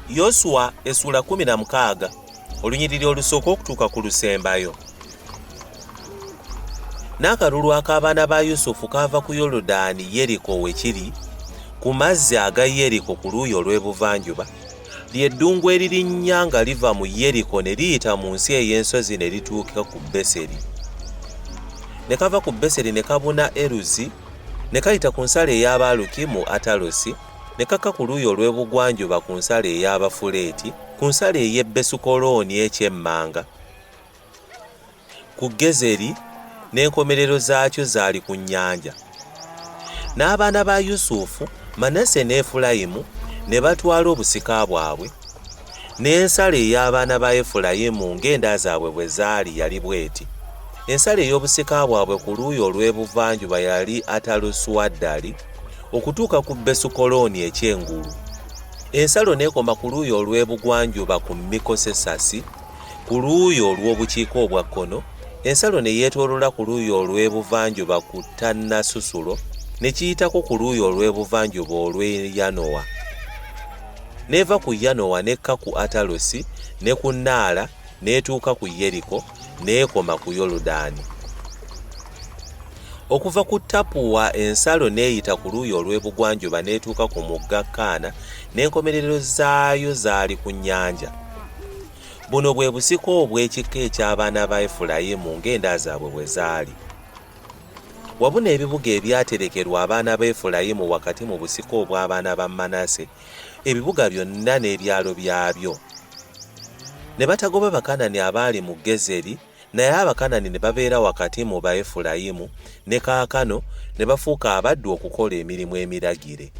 YOSWA essula 16 olunyiriri olusooka okutuuka ku lusembayo. N'akalulu ak'abaana ba Yusufu kaava ku Yoludaani Yeriko we kiri ku mazzi aga Yeriko ku luuyi olw'ebuvanjuba, ly'eddungu eririnnya nga liva mu Yeriko ne liyita mu nsi ey'ensozi ne lituuka ku Beseri. Ne kava ku Beseri ne kabuna Eruzi, ne kayita ku nsalo ey'Abaluki mu Atalosi, ne kakka ku luuyi olw'ebugwanjuba ku nsalo ey'Abafuleti, ku nsalo ey'e Besukolooni eky'emmanga. Ku Gezeri n'enkomerero zaakyo zaali ku nnyanja. N'abaana ba Yusufu, Manase ne Efulayimu ne batwala obusika bwabwe, n'ensalo ey'abaana ba Efulayimu ng'enda zaabwe bwe zaali yali bweti. Ensalo ey'obusika bwabwe ku luuyi olw'ebuvanjuba yali Atalusuwaddali okutuuka ku Besukolooni eky'engulu. Ensalo n'ekoma ku luuyi olw'ebugwanjuba ku Mikosesasi ku luuyi olw'obukiika obwa kkono. Ensalo ne yeetooloola ku luuyi olw'ebuvanjuba ku Tannasusulo ne kiyitako ku luuyi olw'ebuvanjuba olw'Yanowa. N'eva ku Yanowa n'ekka ku Atalosi ne ku Naala n'etuuka ku Yeriko n'ekoma ku Yoludaani. Okuva ku Tapuwa ensalo n'eyita ku luuyi olw'ebugwanjuba n'etuuka ku mugga Kaana n'enkomerero zaayo zaali ku nnyanja. Buno bwe busika obw'ekika eky'abaana ba Efulayimu ng'enda zaabwe bwe zaali. Wabuna ebibuga ebyaterekerwa abaana ba Efulayimu wakati mu busika obw'abaana ba Manase, ebibuga byonna n'ebyalo byabyo. Ne batagoba Bakanani abaali mu Gezeri, naye Abakanani ne babeera wakati mu ba Efulayimu, ne kaakano ne bafuuka abaddu okukola emirimu emiragire.